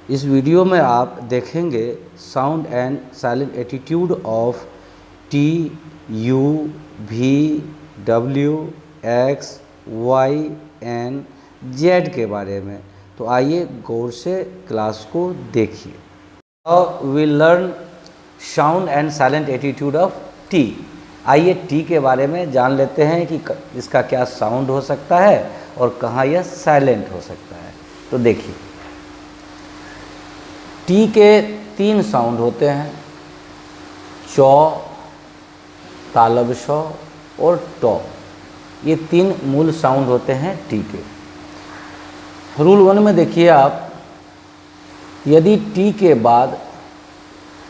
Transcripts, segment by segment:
इस वीडियो में आप देखेंगे sound and silent attitude of T, U, V, W, X, Y and Z के बारे में। तो आइए गौर से क्लास को देखिए। Now we learn sound and silent attitude of T. आइए टी के बारे में जान लेते हैं कि इसका क्या साउंड हो सकता है और कहाँ यह साइलेंट हो सकता है। तो देखिए, टी के 3 साउंड होते हैं, चौ, तालब शौ और टॉ। ये 3 मूल साउंड होते हैं टी के। रूल 1 में देखिए आप, यदि टी के बाद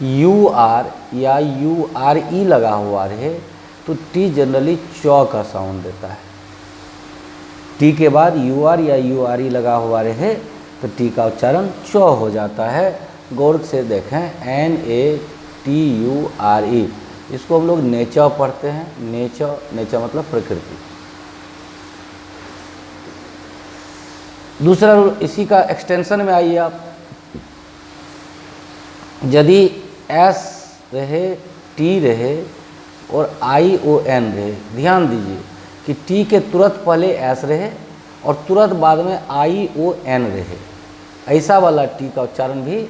यू आर या यू आर ई लगा हुआ रहे तो टी जनरली चौ का साउंड देता है। टी के बाद यू आर या यू आर ई लगा हुआ रहे तो टी का उच्चारण चौ हो जाता है। गौर से देखें, N A T U R E, इसको हम लोग नेचर पढ़ते हैं। नेचर मतलब प्रकृति। दूसरा रूल इसी का एक्सटेंशन में आइए आप, यदि एस रहे, टी रहे और आई ओ एन रहे, ध्यान दीजिए कि टी के तुरंत पहले एस रहे और तुरंत बाद में आई ओ एन रहे, ऐसा वाला टी का उच्चारण भी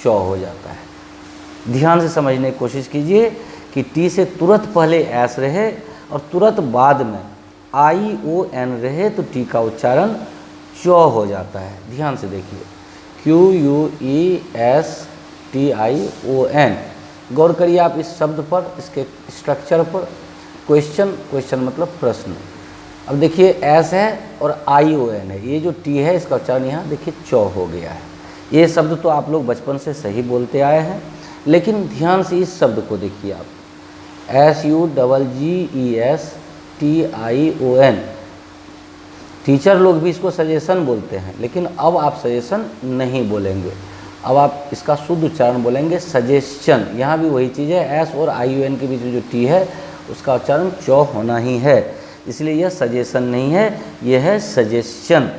चौ हो जाता है। ध्यान से समझने की कोशिश कीजिए कि टी से तुरंत पहले एस रहे और तुरंत बाद में आई ओ एन रहे तो टी का उच्चारण चौ हो जाता है। ध्यान से देखिए, Q U E S T I O N. गौर करिए आप इस शब्द पर, इसके स्ट्रक्चर पर। क्वेश्चन मतलब प्रश्न। अब देखिए एस है और आई ओ एन है, ये जो टी है इसका उच्चारण यहाँ देखिए चौ हो गया है। ये शब्द तो आप लोग बचपन से सही बोलते आए हैं, लेकिन ध्यान से इस शब्द को देखिए आप, S U double G E S T I O N. Teacher लोग भी इसको सजेशन बोलते हैं, लेकिन अब आप सजेशन नहीं बोलेंगे, अब आप इसका शुद्ध उच्चारण बोलेंगे सजेशन। यहाँ भी वही चीज़ है, एस और आई ओ एन के बीच में जो टी है उसका उच्चारण चौ होना ही है, इसलिए यह सजेशन नहीं है, यह है सजेशन।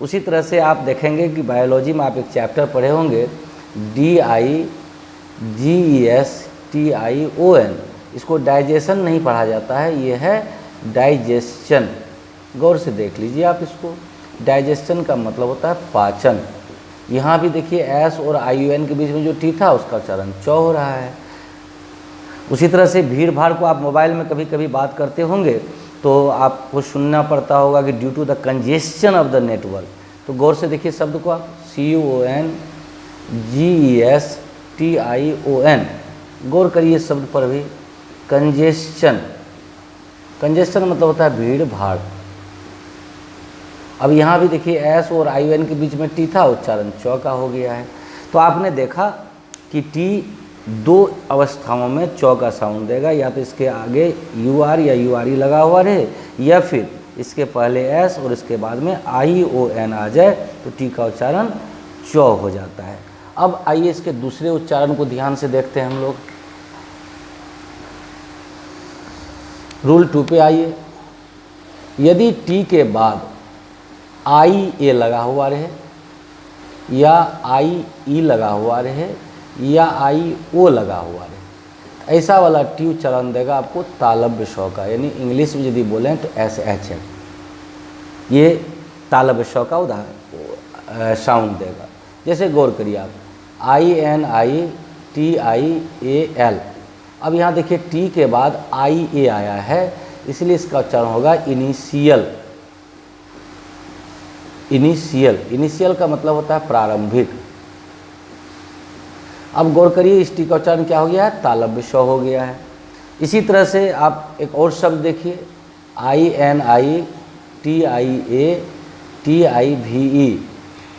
उसी तरह से आप देखेंगे कि बायोलॉजी में आप एक चैप्टर पढ़े होंगे, D I G E S T I O N. इसको डाइजेशन नहीं पढ़ा जाता है, यह है डाइजेशन। गौर से देख लीजिए आप इसको, डाइजेशन का मतलब होता है पाचन। यहाँ भी देखिए एस और आई यू एन के बीच में जो टी था उसका उच्चारण चौ हो रहा है। उसी तरह से भीड़ भाड़ को आप मोबाइल में कभी कभी बात करते होंगे तो आपको सुनना पड़ता होगा कि due to the congestion of the network. तो गौर से देखिए शब्द को आप, C U O N G E S T I O N. गौर करिए शब्द पर भी, कंजेशन। कंजेशन मतलब होता है भीड़ भाड़। अब यहाँ भी देखिए एस और आई एन के बीच में टी था, उच्चारण चौ का हो गया है। तो आपने देखा कि टी 2 अवस्थाओं में चौ का साउंड देगा, या तो इसके आगे यू आर या यू आर ई लगा हुआ रहे, या फिर इसके पहले एस और इसके बाद में आई ओ एन आ जाए तो टी का उच्चारण चौ हो जाता है। अब आइए इसके दूसरे उच्चारण को ध्यान से देखते हैं हम लोग। रूल 2 पे आइए, यदि टी के बाद आई ए लगा हुआ रहे या आई ई लगा हुआ रहे या आई ओ लगा हुआ रहे, ऐसा वाला टी उच्चारण देगा आपको तालब्य शौ का, यानी इंग्लिश में यदि बोलें तो एस एच है, ये तालब्य शौ का उदाहरण साउंड देगा। जैसे गौर करिए आप, I N I T I A L. अब यहाँ देखिए टी के बाद आई ए आया है, इसलिए इसका उच्चारण होगा इनिशियल। इनिशियल का मतलब होता है प्रारंभिक। अब गौर करिए इस टी का उच्चारण क्या हो गया है, तालब्य शौ हो गया है। इसी तरह से आप एक और शब्द देखिए, I N I T I A T I V E.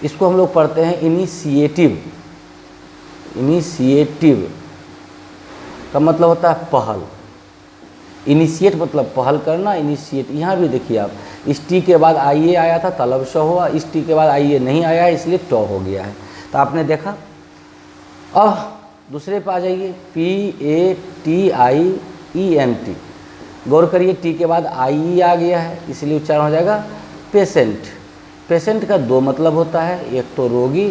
इसको हम लोग पढ़ते हैं इनिशिएटिव। इनिशिएटिव का मतलब होता है पहल। इनिशिएट मतलब पहल करना, इनिशिएट। यहाँ भी देखिए आप, इस टी के बाद आई ए आया था, तालब शौ हुआ, इस टी के बाद आई ए नहीं आया है, इसलिए टॉ हो गया है। तो आपने देखा। अब दूसरे पे आ जाइए, P A T I E N T. गौर करिए टी के बाद आई ई आ गया है, इसलिए उच्चारण हो जाएगा पेशेंट। पेशेंट का 2 मतलब होता है, एक तो रोगी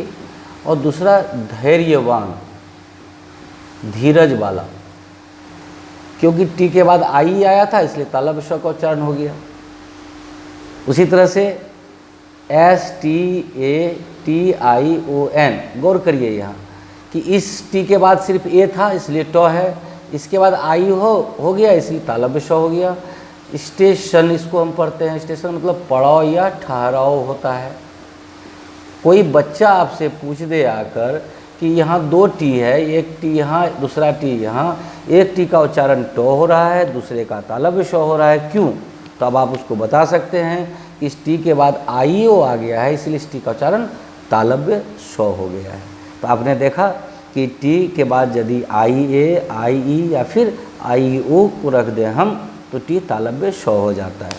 और दूसरा धैर्यवान, धीरज वाला, क्योंकि टी के बाद आई आया था इसलिए तालव्य स्व का उच्चारण हो गया। उसी तरह से STATION, गौर करिए यहाँ कि इस टी के बाद सिर्फ ए था इसलिए ट है, इसके बाद आई हो गया इसलिए तालव्य स्व हो गया। स्टेशन, इसको हम पढ़ते हैं, स्टेशन मतलब पड़ाव या ठहराव होता है। कोई बच्चा आपसे पूछ दे आकर कि यहाँ 2 टी है, एक टी यहाँ दूसरा टी यहाँ, एक टी का उच्चारण ट हो रहा है दूसरे का तालव्य स्व हो रहा है, क्यों? तो अब आप उसको बता सकते हैं कि इस टी के बाद आई ओ आ गया है इसलिए इस टी का उच्चारण तालव्य स्व हो गया है। तो आपने देखा कि टी के बाद यदि आई ए, आई ई या फिर आई ओ को रख दें हम तो टी तालव्य स्व हो जाता है।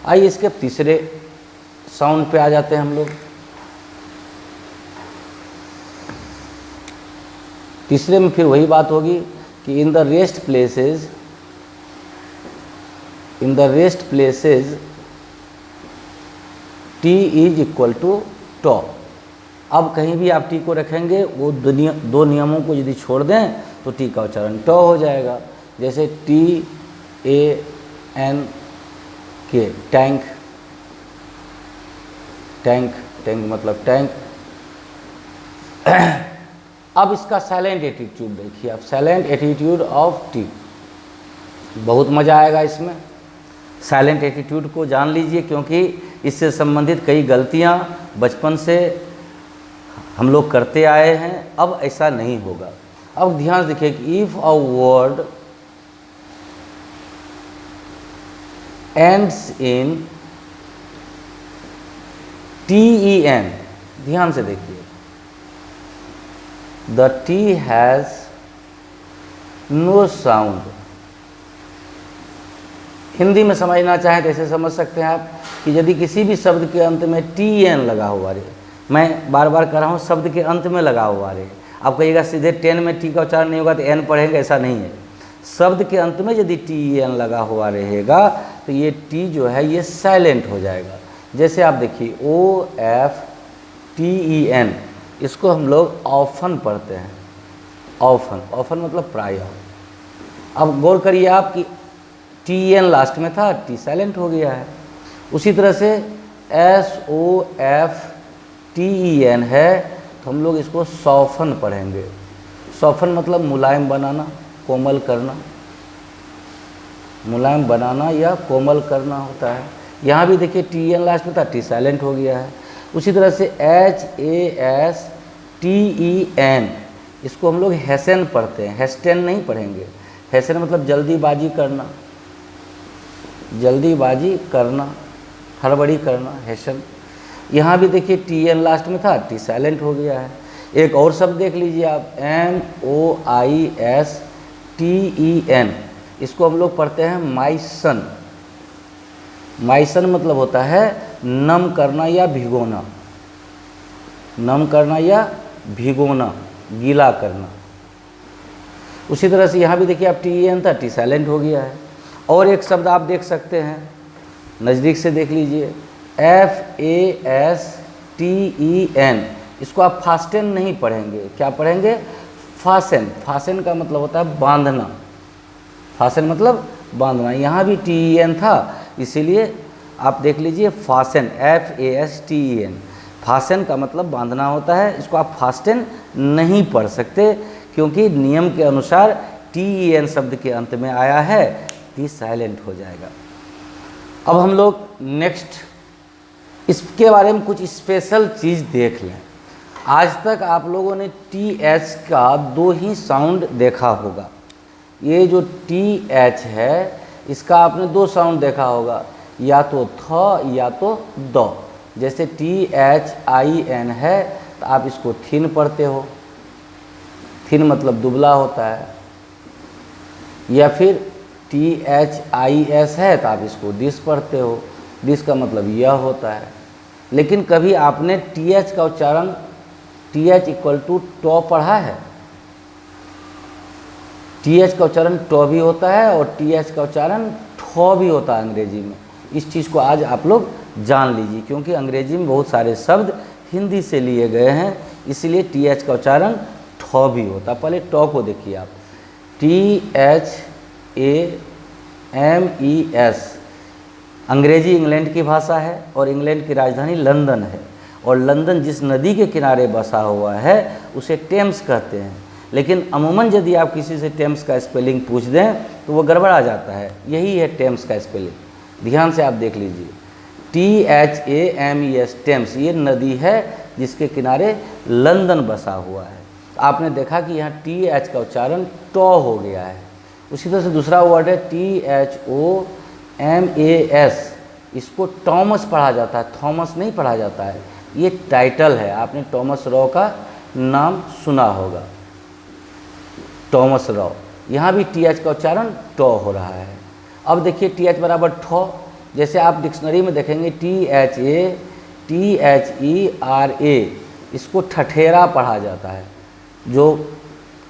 आइए इसके तीसरे साउंड पे आ जाते हैं हम लोग। तीसरे में फिर वही बात होगी कि in the rest places T is equal to ट। अब कहीं भी आप टी को रखेंगे वो 2 नियमों को यदि छोड़ दें तो टी का उच्चारण ट हो जाएगा। जैसे TANK, टैंक, टैंक, टैंक मतलब टैंक। अब इसका साइलेंट एटीट्यूड देखिए आप, साइलेंट एटीट्यूड ऑफ टी, बहुत मज़ा आएगा इसमें। साइलेंट एटीट्यूड को जान लीजिए क्योंकि इससे संबंधित कई गलतियां बचपन से हम लोग करते आए हैं, अब ऐसा नहीं होगा। अब ध्यान देखिए कि if a word ends in TEN, ध्यान से देखिए, the T has no sound. Hindi में समझना चाहें तो ऐसे समझ सकते हैं आप कि यदि किसी भी शब्द के अंत में TN लगा हुआ रहे, मैं बार बार कह रहा हूँ शब्द के अंत में लगा हुआ रहे, आप कहिएगा सीधे 10 में टी का उच्चारण नहीं होगा तो N पढ़ेंगे, ऐसा नहीं है। शब्द के अंत में यदि TEN लगा हुआ रहेगा तो ये टी जो है ये साइलेंट हो जाएगा। जैसे आप देखिए OFTEN, इसको हम लोग ऑफन पढ़ते हैं, ऑफन, ऑफन मतलब प्रायः। अब गौर करिए आप कि TN लास्ट में था, टी साइलेंट हो गया है। उसी तरह से SOFTEN है तो हम लोग इसको सॉफन पढ़ेंगे। सॉफन मतलब मुलायम बनाना, कोमल करना, मुलायम बनाना या कोमल करना होता है। यहाँ भी देखिए TN लास्ट में था, टी साइलेंट हो गया है। उसी तरह से HASTEN, इसको हम लोग हेसन पढ़ते हैं, हेस्टेन नहीं पढ़ेंगे। हेसन मतलब जल्दीबाजी करना, जल्दीबाजी करना, हड़बड़ी करना, हेसन। यहाँ भी देखिए TN लास्ट में था, टी साइलेंट हो गया है। एक और शब्द देख लीजिए आप, MOISTEN, इसको हम लोग पढ़ते हैं माइसन। माइसन मतलब होता है नम करना या भिगोना, नम करना या भिगोना, गीला करना। उसी तरह से यहाँ भी देखिए आप TEN था, टी साइलेंट हो गया है। और एक शब्द आप देख सकते हैं, नज़दीक से देख लीजिए, FASTEN, इसको आप फास्टेन नहीं पढ़ेंगे, क्या पढ़ेंगे? फासेन। फासेन का मतलब होता है बांधना, फासेन मतलब बांधना। यहाँ भी TEN था इसीलिए आप देख लीजिए फासेन, FASTEN, फासेन का मतलब बांधना होता है। इसको आप फास्टेन नहीं पढ़ सकते क्योंकि नियम के अनुसार TEN शब्द के अंत में आया है, टी साइलेंट हो जाएगा। अब हम लोग नेक्स्ट इसके बारे में कुछ स्पेशल चीज़ देख लें। आज तक आप लोगों ने TH का 2 ही साउंड देखा होगा। ये जो TH है इसका आपने 2 साउंड देखा होगा, या तो थ या तो द। जैसे THIN है तो आप इसको थिन पढ़ते हो, थिन मतलब दुबला होता है। या फिर THIS है तो आप इसको डिस पढ़ते हो, डिस का मतलब यह होता है। लेकिन कभी आपने TH का उच्चारण TH इक्वल टू ट पढ़ा है? TH का उच्चारण ट भी होता है और TH का उच्चारण ठ भी होता है अंग्रेजी में। इस चीज़ को आज आप लोग जान लीजिए क्योंकि अंग्रेजी में बहुत सारे शब्द हिंदी से लिए गए हैं, इसलिए TH का उच्चारण ठ भी होता है। पहले ट को देखिए आप, THAMES, अंग्रेजी इंग्लैंड की भाषा है और इंग्लैंड की राजधानी लंदन है, और लंदन जिस नदी के किनारे बसा हुआ है उसे टेम्स कहते हैं। लेकिन अमूमन यदि आप किसी से टेम्स का स्पेलिंग पूछ दें तो वो गड़बड़ा जाता है, यही है टेम्स का स्पेलिंग। ध्यान से आप देख लीजिए, THAMES, टेम्स, ये नदी है जिसके किनारे लंदन बसा हुआ है। आपने देखा कि यहाँ TH का उच्चारण ट हो गया है। उसी तरह से दूसरा वर्ड है THOMAS, इसको टॉमस पढ़ा जाता है, थॉमस नहीं पढ़ा जाता है। ये टाइटल है, आपने टॉमस रॉ का नाम सुना होगा, टॉमस रॉ। यहाँ भी TH का उच्चारण ट हो रहा है। अब देखिए TH बराबर ठ, जैसे आप डिक्शनरी में देखेंगे THERA, इसको ठठेरा पढ़ा जाता है। जो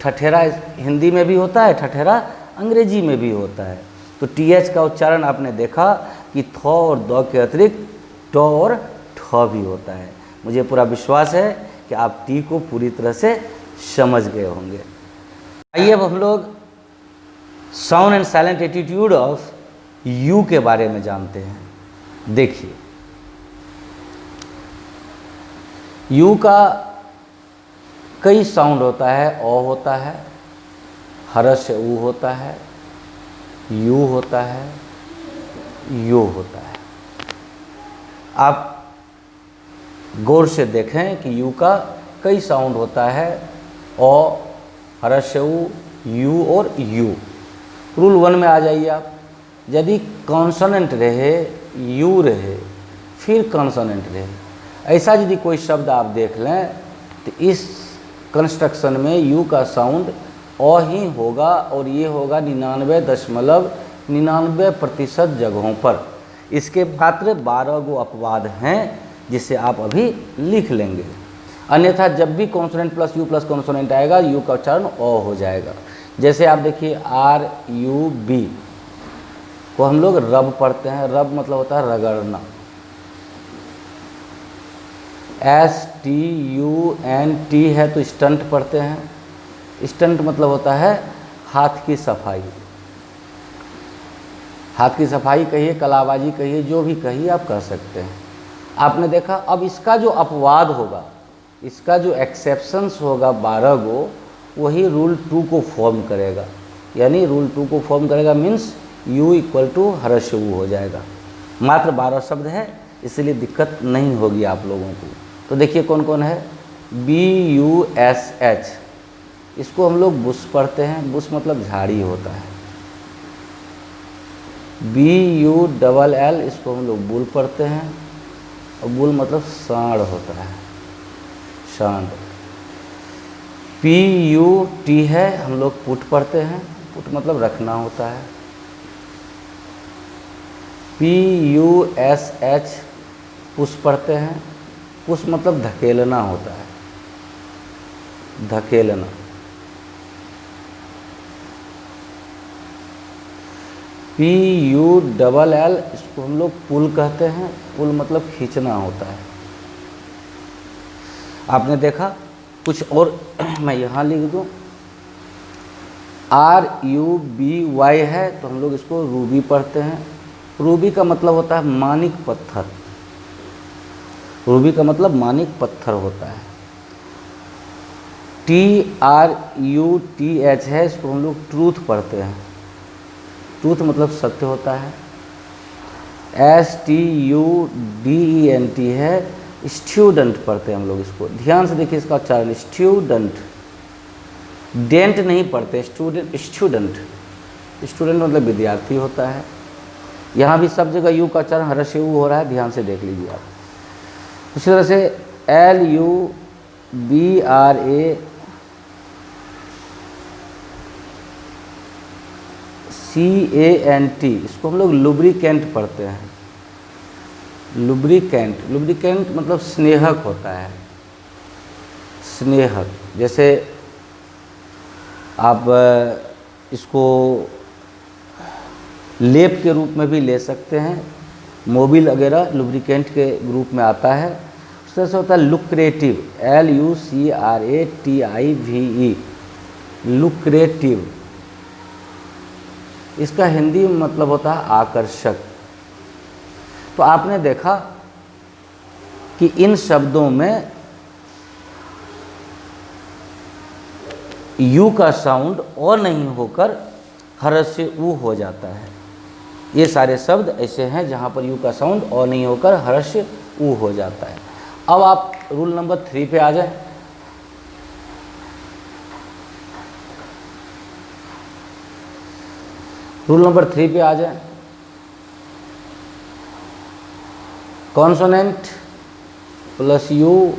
ठठेरा हिंदी में भी होता है, ठठेरा अंग्रेजी में भी होता है। तो TH का उच्चारण आपने देखा कि थ और द के अतिरिक्त ट और ठ भी होता है। मुझे पूरा विश्वास है कि आप टी को पूरी तरह से समझ गए होंगे। आइए अब हम लोग sound and silent attitude of you के बारे में जानते हैं। देखिए, यू का कई साउंड होता है। अ होता है, हर्ष ऊ होता है, यू होता है, यो होता है। आप गौर से देखें कि यू का कई साउंड होता है, अ, हर्ष ऊ, यू और यू। रूल 1 में आ जाइए आप, यदि कॉन्सोनेंट रहे, यू रहे, फिर कॉन्सोनेंट रहे, ऐसा यदि कोई शब्द आप देख लें तो इस कंस्ट्रक्शन में यू का साउंड अ ही होगा, और ये होगा 99.99% जगहों पर। इसके मात्र 12 गो अपवाद हैं जिसे आप अभी लिख लेंगे। अन्यथा जब भी consonant plus you plus consonant आएगा, यू का उच्चारण अ हो जाएगा। जैसे आप देखिए RUB को हम लोग रब पढ़ते हैं, रब मतलब होता है रगड़ना। STUNT है तो स्टंट पढ़ते हैं, स्टंट मतलब होता है हाथ की सफाई। हाथ की सफाई कहिए, कलाबाजी कहिए, जो भी कहिए आप कह सकते हैं। आपने देखा, अब इसका जो अपवाद होगा, इसका जो एक्सेप्शंस होगा 12 गो, वही रूल 2 को फॉर्म करेगा। यानी रूल 2 को फॉर्म करेगा मीन्स यू इक्वल टू हर्ष ऊ हो जाएगा। मात्र 12 शब्द है, इसलिए दिक्कत नहीं होगी आप लोगों को। तो देखिए कौन कौन है। BUSH, इसको हम लोग बुश पढ़ते हैं, बुश मतलब झाड़ी होता है। BULL, इसको हम लोग बुल पढ़ते हैं, और बुल मतलब सांड होता है, सांड। PUT है, हम लोग पुट पढ़ते हैं, पुट मतलब रखना होता है। PUSH, पुश पढ़ते हैं, पुश मतलब धकेलना होता है, धकेलना। PULL, इसको हम लोग पुल कहते हैं, पुल मतलब खींचना होता है। आपने देखा कुछ और मैं यहाँ लिख दूँ, RUBY है तो हम लोग इसको रूबी पढ़ते हैं। रूबी का मतलब होता है मानिक पत्थर, रूबी का मतलब मानिक पत्थर होता है। TRUTH है, इसको हम लोग ट्रूथ पढ़ते हैं, ट्रूथ मतलब सत्य होता है। STUDENT है, स्टूडेंट पढ़ते हैं हम लोग इसको। ध्यान से देखिए इसका उच्चारण, स्टूडेंट, डेंट नहीं पढ़ते, स्टूडेंट, स्टूडेंट। स्टूडेंट मतलब विद्यार्थी होता है। यहाँ भी सब जगह यू का उच्चारण हर्ष ऊ हो रहा है, ध्यान से देख लीजिए आप। उसी तरह से LUBRACANT, इसको हम लोग लुब्रिकेंट पढ़ते हैं। लुब्रिकेंट, लुब्रिकेंट मतलब स्नेहक होता है, स्नेहक। जैसे आप इसको लेप के रूप में भी ले सकते हैं, मोबिल वगैरह लुब्रिकेंट के ग्रुप में आता है। उससे से होता है लुक्रेटिव, LUCRATIVE, लुक्रेटिव। इसका हिंदी में मतलब होता है आकर्षक। तो आपने देखा कि इन शब्दों में यू का साउंड और नहीं होकर हर्ष से ऊ हो जाता है। ये सारे शब्द ऐसे हैं जहाँ पर यू का साउंड और नहीं होकर हर्ष से ऊ हो जाता है। अब आप रूल नंबर 3 पे आ जाए। रूल नंबर 3 पे आ जाए। Consonant plus you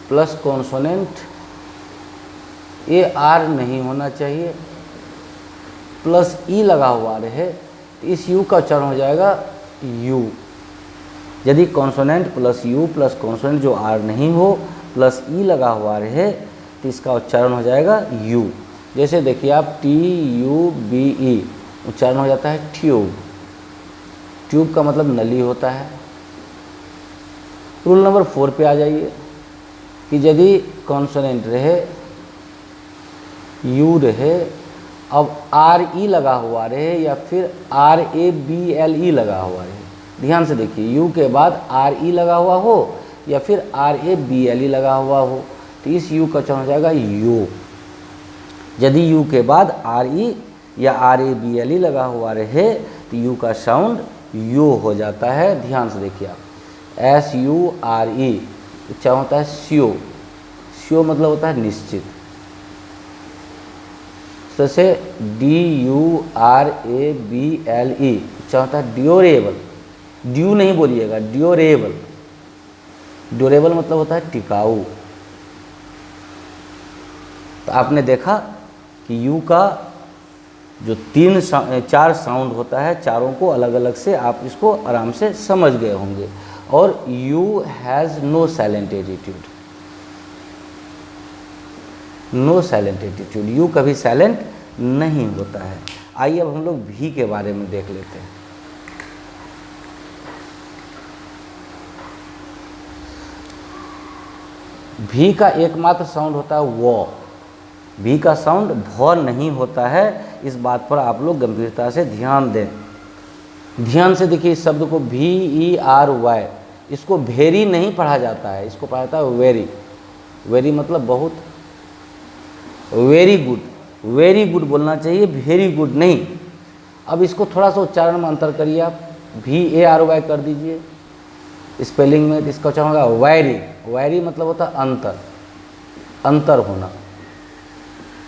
plus consonant, ये आर नहीं होना चाहिए, प्लस ई लगा हुआ रहे तो इस यू का उच्चारण हो जाएगा यू। यदि consonant plus you plus consonant जो आर नहीं हो प्लस ई लगा हुआ रहे तो इसका उच्चारण हो जाएगा यू। जैसे देखिए आप TUBE उच्चारण हो जाता है ट्यूब। ट्यूब का मतलब नली होता है। रूल नंबर 4 पे आ जाइए कि यदि कॉन्सोनेंट रहे, यू रहे, अब RE लगा हुआ रहे या फिर RABLE लगा हुआ रहे, ध्यान से देखिए, यू के बाद RE लगा हुआ हो या फिर RABLE लगा हुआ हो तो इस यू का उच्चारण हो जाएगा यू। यदि यू के बाद RE या RABLE लगा हुआ रहे तो यू का साउंड यू हो जाता है। ध्यान से देखिए आप, SURE उच्चारण होता है स्यो। स्यो मतलब होता है निश्चित। जैसे DURABLE उच्चारण होता है ड्यूरेबल। ड्यू नहीं बोलिएगा, ड्यूरेबल। ड्यूरेबल मतलब होता है टिकाऊ। तो आपने देखा कि यू का जो 4 साउंड होता है, चारों को अलग अलग से आप इसको आराम से समझ गए होंगे। और U has no silent attitude, no silent attitude, U कभी साइलेंट नहीं होता है। आइए अब हम लोग भी के बारे में देख लेते हैं। भी का एकमात्र साउंड होता है वो। भी का साउंड भ नहीं होता है। इस बात पर आप लोग गंभीरता से ध्यान दें। ध्यान से देखिए इस शब्द को VERY, इसको वेरी नहीं पढ़ा जाता है, इसको पढ़ा जाता है वेरी। वेरी मतलब बहुत, वेरी गुड, वेरी गुड बोलना चाहिए, वेरी गुड नहीं। अब इसको थोड़ा सा उच्चारण में अंतर करिए आप, VARY कर दीजिए स्पेलिंग में, इसका उच्चारण होगा वैरी। वैरी मतलब होता है अंतर, अंतर होना।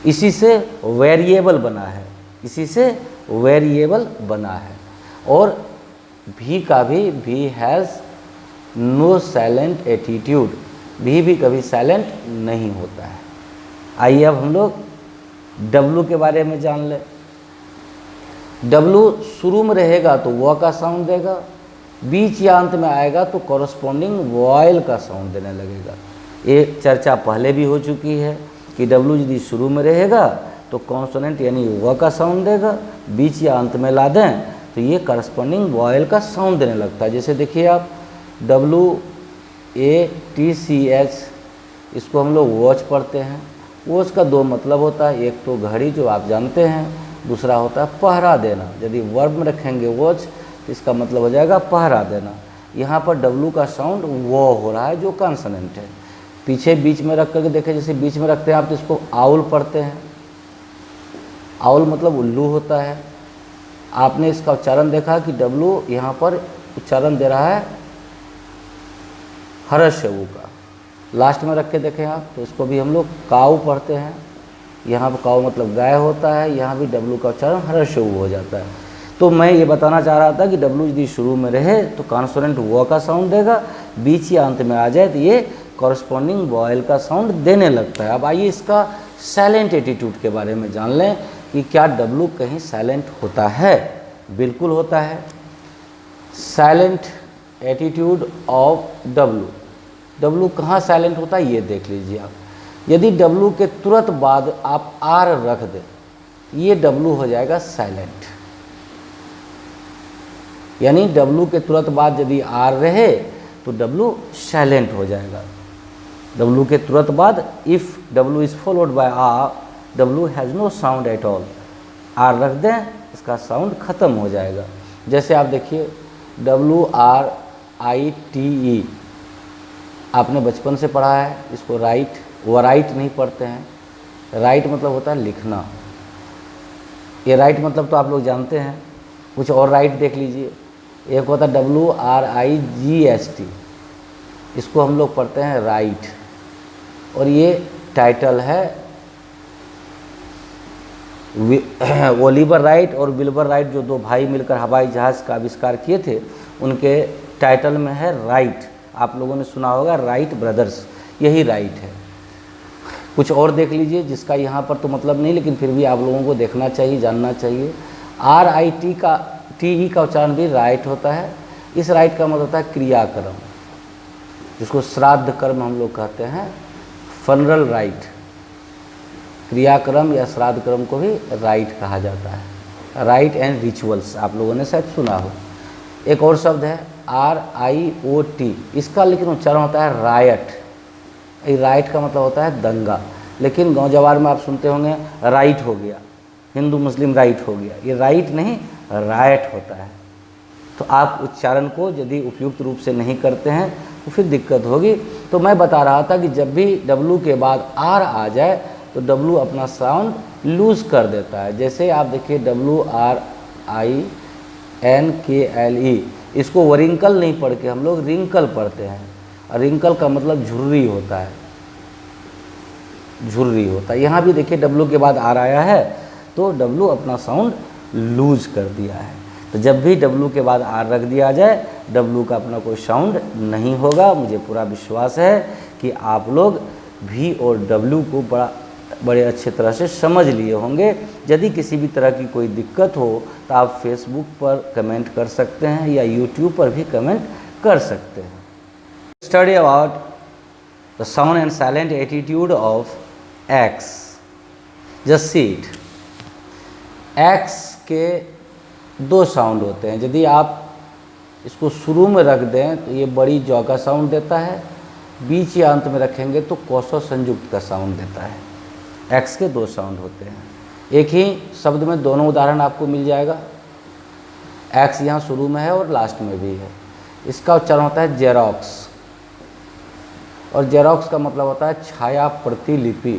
इसी से वेरिएबल बना है, इसी से वेरिएबल बना है। और भी का भी हैज़ नो साइलेंट एटीट्यूड, भी कभी साइलेंट नहीं होता है। आइए अब हम लोग W के बारे में जान लें। W शुरू में रहेगा तो व का साउंड देगा, बीच या अंत में आएगा तो कॉरस्पॉन्डिंग वॉयल का साउंड देने लगेगा। ये चर्चा पहले भी हो चुकी है कि W यदि शुरू में रहेगा तो कॉन्सोनेंट यानी व का साउंड देगा, बीच या अंत में ला दें तो ये कॉरस्पॉन्डिंग वॉयल का साउंड देने लगता है। जैसे देखिए आप WATCH, इसको हम लोग वॉच पढ़ते हैं। वॉच का 2 मतलब होता है, एक तो घड़ी जो आप जानते हैं, दूसरा होता है पहरा देना। यदि वर्ब में रखेंगे वॉच तो इसका मतलब हो जाएगा पहरा देना। यहाँ पर W का साउंड वो हो रहा है जो कॉन्सोनेंट है। पीछे बीच में रख करके देखें, जैसे बीच में रखते हैं आप तो इसको आउल पढ़ते हैं। आउल मतलब उल्लू होता है। आपने इसका उच्चारण देखा कि W यहाँ पर उच्चारण दे रहा है हर्ष ऊ का। लास्ट में रख के देखें आप तो इसको भी हम लोग काऊ पढ़ते हैं। यहाँ पर काऊ मतलब गाय होता है, यहाँ भी W का उच्चारण हर्ष ऊ हो जाता है। तो मैं ये बताना चाह रहा था कि W यदि शुरू में रहे तो कॉन्सोनेंट वो का साउंड देगा, बीच या अंत में आ जाए तो ये कॉरस्पॉन्डिंग वॉयल का साउंड देने लगता है। अब आइए इसका साइलेंट एटीट्यूड के बारे में जान लें कि क्या W कहीं साइलेंट होता है। बिल्कुल होता है। साइलेंट एटीट्यूड ऑफ W कहाँ साइलेंट होता है ये देख लीजिए आप। यदि W के तुरंत बाद आप R रख दें, ये W हो जाएगा साइलेंट। यानी W के तुरंत बाद यदि R रहे तो W साइलेंट हो जाएगा। W के तुरंत बाद if W is followed by R, W has no sound at all. R रख दें, इसका साउंड ख़त्म हो जाएगा। जैसे आप देखिए WRITE, आपने बचपन से पढ़ा है इसको। राइट, वो राइट नहीं पढ़ते हैं। राइट मतलब होता है लिखना। ये राइट मतलब तो आप लोग जानते हैं। कुछ और राइट देख लीजिए, एक होता है WRIGST, इसको हम लोग पढ़ते हैं राइट। और ये टाइटल है ओलिवर राइट और विल्बर राइट, जो दो भाई मिलकर हवाई जहाज़ का आविष्कार किए थे, उनके टाइटल में है राइट। आप लोगों ने सुना होगा राइट ब्रदर्स, यही राइट है। कुछ और देख लीजिए जिसका यहाँ पर तो मतलब नहीं, लेकिन फिर भी आप लोगों को देखना चाहिए, जानना चाहिए। RITE का उच्चारण भी राइट होता है। इस राइट का मतलब होता है क्रियाक्रम, जिसको श्राद्ध कर्म हम लोग कहते हैं, फनरल राइट। क्रियाक्रम या श्राद्ध कर्म को भी राइट कहा जाता है। राइट एंड रिचुअल्स आप लोगों ने शायद सुना हो। एक और शब्द है RIOT, इसका लेकिन उच्चारण होता है रायट। राइट का मतलब होता है दंगा, लेकिन गांव जवार में आप सुनते होंगे राइट हो गया, हिंदू मुस्लिम राइट हो गया। ये राइट नहीं, रायट होता है। तो आप उच्चारण को यदि उपयुक्त रूप से नहीं करते हैं तो फिर दिक्कत होगी। तो मैं बता रहा था कि जब भी W के बाद R आ जाए तो W अपना साउंड लूज़ कर देता है। जैसे आप देखिए WRINKLE, इसको वरिंकल नहीं पढ़ के हम लोग रिंकल पढ़ते हैं। और रिंकल का मतलब झुर्री होता है, झुर्री होता है। यहाँ भी देखिए W के बाद R आया है तो W अपना साउंड लूज कर दिया है। तो जब भी W के बाद R रख दिया जाए, W का अपना कोई साउंड नहीं होगा। मुझे पूरा विश्वास है कि आप लोग V और W को बड़े अच्छे तरह से समझ लिए होंगे। यदि किसी भी तरह की कोई दिक्कत हो तो आप फेसबुक पर कमेंट कर सकते हैं या यूट्यूब पर भी कमेंट कर सकते हैं। Study about the sound and silent attitude of X। Just see it. X के दो साउंड होते हैं। यदि आप इसको शुरू में रख दें तो ये बड़ी जॉ का साउंड देता है, बीच या अंत में रखेंगे तो कोसो संयुक्त का साउंड देता है। X के दो साउंड होते हैं। एक ही शब्द में दोनों उदाहरण आपको मिल जाएगा। X यहाँ शुरू में है और लास्ट में भी है। इसका उच्चारण होता है जेरोक्स, और जेरोक्स का मतलब होता है छाया प्रतिलिपि।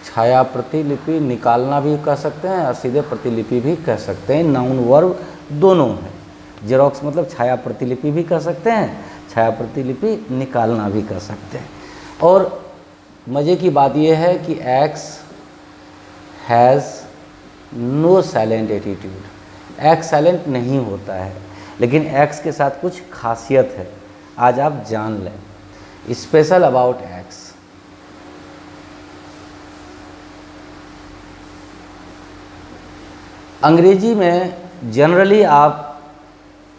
छाया प्रतिलिपि निकालना भी कह सकते हैं और सीधे प्रतिलिपि भी कह सकते हैं। नाउन वर्ब दोनों है। जेरोक्स मतलब छाया प्रतिलिपि भी कह सकते हैं, छाया प्रतिलिपि निकालना भी कह सकते हैं। और मज़े की बात यह है कि X has no silent attitude. X silent नहीं होता है, लेकिन X के साथ कुछ खासियत है, आज आप जान लें। Special about X। अंग्रेजी में जनरली आप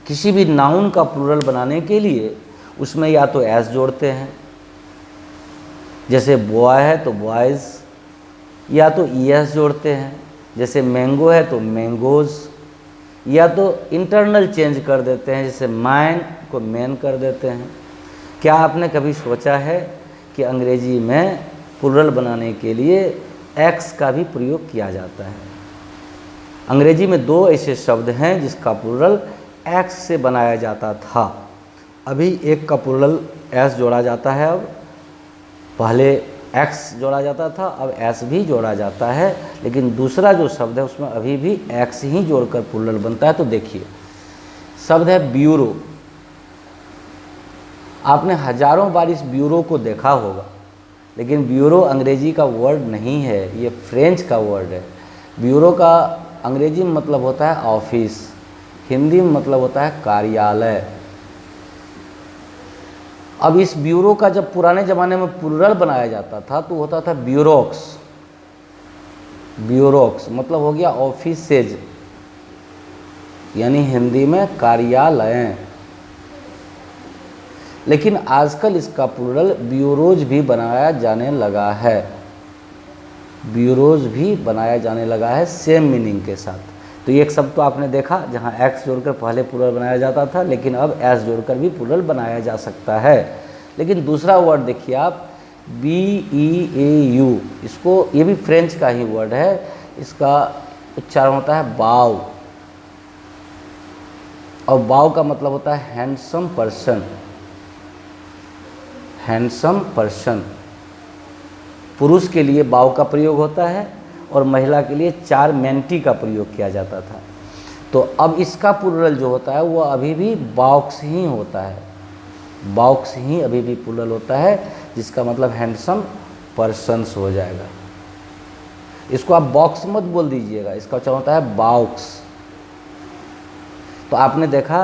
किसी भी नाउन का प्लूरल बनाने के लिए उसमें या तो एस जोड़ते हैं, जैसे बॉय है तो बॉयज़, या तो ईएस जोड़ते हैं, जैसे मैंगो है तो मैंगोज़, या तो इंटरनल चेंज कर देते हैं, जैसे मैन को मैन कर देते हैं। क्या आपने कभी सोचा है कि अंग्रेजी में प्लूरल बनाने के लिए एक्स का भी प्रयोग किया जाता है? अंग्रेजी में दो ऐसे शब्द हैं जिसका प्लूरल एक्स से बनाया जाता था। अभी एक का प्लूरल एस जोड़ा जाता है, अब पहले एक्स जोड़ा जाता था, अब एस भी जोड़ा जाता है, लेकिन दूसरा जो शब्द है उसमें अभी भी एक्स ही जोड़कर प्लूरल बनता है। तो देखिए, शब्द है ब्यूरो। आपने हजारों बार इस ब्यूरो को देखा होगा, लेकिन ब्यूरो अंग्रेजी का वर्ड नहीं है, ये फ्रेंच का वर्ड है। ब्यूरो का अंग्रेजी में मतलब होता है ऑफिस, हिंदी में मतलब होता है कार्यालय। अब इस ब्यूरो का जब पुराने ज़माने में प्लूरल बनाया जाता था तो होता था ब्यूरोक्स। ब्यूरोक्स मतलब हो गया ऑफिसेज, यानी हिंदी में कार्यालय। लेकिन आजकल इसका प्लूरल ब्यूरोज भी बनाया जाने लगा है। ब्यूरोज भी बनाया जाने लगा है सेम मीनिंग के साथ। तो एक शब्द तो आपने देखा जहाँ एक्स जोड़कर पहले प्लूरल बनाया जाता था, लेकिन अब एस जोड़कर भी प्लूरल बनाया जा सकता है। लेकिन दूसरा वर्ड देखिए आप, BEAU, इसको, ये भी फ्रेंच का ही वर्ड है, इसका उच्चारण होता है बाव, और बाव का मतलब होता है हैंडसम पर्सन। हैंडसम पर्सन, पुरुष के लिए बाव का प्रयोग होता है और महिला के लिए चारमेंटी का प्रयोग किया जाता था। तो अब इसका प्लूरल जो होता है वो अभी भी बॉक्स ही होता है, बॉक्स ही अभी भी प्लूरल होता है, जिसका मतलब हैंडसम पर्सन्स हो जाएगा। इसको आप बॉक्स मत बोल दीजिएगा, इसका उच्चारण होता है बॉक्स। तो आपने देखा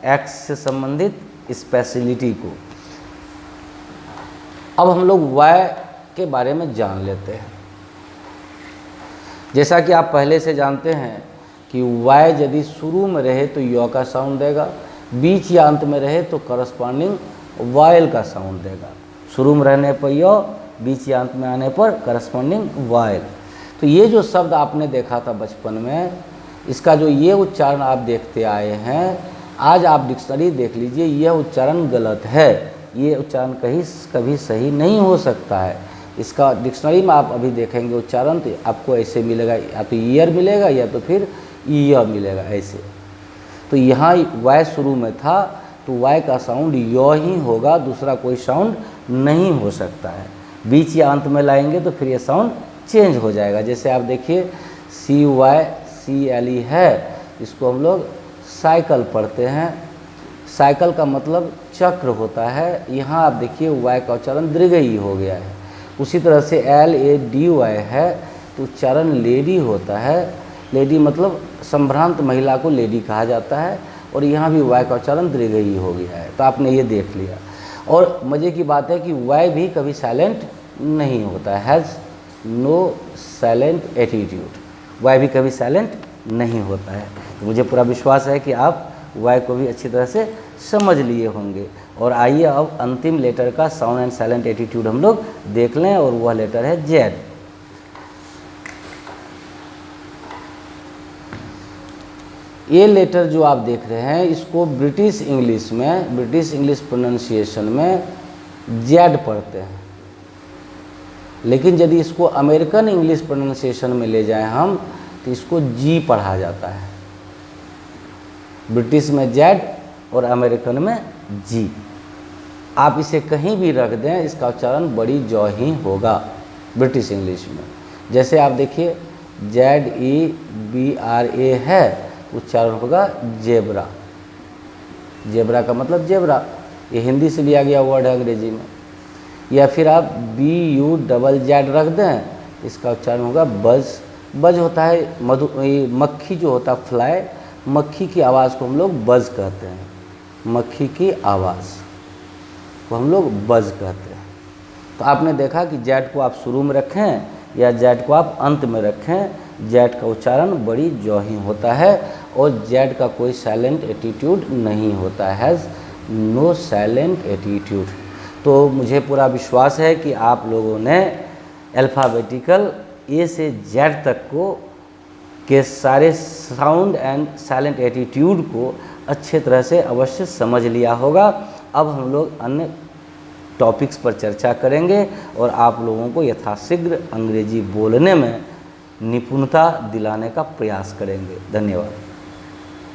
एक्स से संबंधित स्पेशलिटी को। अब हम लोग वाई के बारे में जान लेते हैं। जैसा कि आप पहले से जानते हैं कि वाई यदि शुरू में रहे तो य का साउंड देगा, बीच या अंत में रहे तो करस्पॉन्डिंग वायल का साउंड देगा। शुरू में रहने पर य, बीच या अंत में आने पर करस्पॉन्डिंग वायल। तो ये जो शब्द आपने देखा था बचपन में, इसका जो ये उच्चारण आप देखते आए हैं, आज आप डिक्शनरी देख लीजिए, यह उच्चारण गलत है। ये उच्चारण कभी सही नहीं हो सकता है। इसका डिक्शनरी में आप अभी देखेंगे उच्चारण तो आपको ऐसे मिलेगा, या तो ईयर मिलेगा या तो फिर ईयर मिलेगा ऐसे। तो यहाँ वाई शुरू में था तो वाई का साउंड य ही होगा, दूसरा कोई साउंड नहीं हो सकता है। बीच या अंत में लाएंगे तो फिर ये साउंड चेंज हो जाएगा। जैसे आप देखिए CYCLE है, इसको हम लोग साइकिल पढ़ते हैं। साइकिल का मतलब चक्र होता है। यहाँ आप देखिए वाई का उच्चारण दीर्घई हो गया है। उसी तरह से LADY है तो उच्चारण लेडी होता है। लेडी मतलब संभ्रांत महिला को लेडी कहा जाता है, और यहाँ भी वाई का उच्चारण दीर्घई हो गया है। तो आपने ये देख लिया। और मज़े की बात है कि वाई भी कभी साइलेंट नहीं होता है, has no silent attitude. Y भी कभी साइलेंट नहीं होता है। तो मुझे पूरा विश्वास है कि आप वाई को भी अच्छी तरह से समझ लिए होंगे। और आइए अब अंतिम लेटर का साउंड एंड साइलेंट एटीट्यूड हम लोग देख लें, और वह लेटर है जेड। ये लेटर जो आप देख रहे हैं, इसको ब्रिटिश इंग्लिश प्रोनाउंसिएशन में जेड पढ़ते हैं। लेकिन यदि इसको अमेरिकन इंग्लिश प्रोनाउंसिएशन में ले जाएं हम, तो इसको जी पढ़ा जाता है। ब्रिटिश में जेड और अमेरिकन में जी। आप इसे कहीं भी रख दें, इसका उच्चारण बड़ी जॉ ही होगा ब्रिटिश इंग्लिश में। जैसे आप देखिए ZEBRA है, उच्चारण होगा जेब्रा। जेब्रा का मतलब जेब्रा, ये हिंदी से लिया गया वर्ड है अंग्रेजी में। या फिर आप BUZZ रख दें, इसका उच्चारण होगा बज। बज होता है मक्खी जो होता है फ्लाई, मक्खी की आवाज़ को हम लोग बज कहते हैं। मक्खी की आवाज़ को हम लोग बज कहते हैं। तो आपने देखा कि जेड को आप शुरू में रखें या जेड को आप अंत में रखें, जेड का उच्चारण बड़ी जॉ ही होता है, और जेड का कोई साइलेंट एटीट्यूड नहीं होता है, हैज़ नो साइलेंट एटीट्यूड। तो मुझे पूरा विश्वास है कि आप लोगों ने अल्फ़ाबेटिकल ए से जेड तक को के सारे साउंड एंड साइलेंट एटीट्यूड को अच्छे तरह से अवश्य समझ लिया होगा। अब हम लोग अन्य टॉपिक्स पर चर्चा करेंगे और आप लोगों को यथाशीघ्र अंग्रेजी बोलने में निपुणता दिलाने का प्रयास करेंगे। धन्यवाद।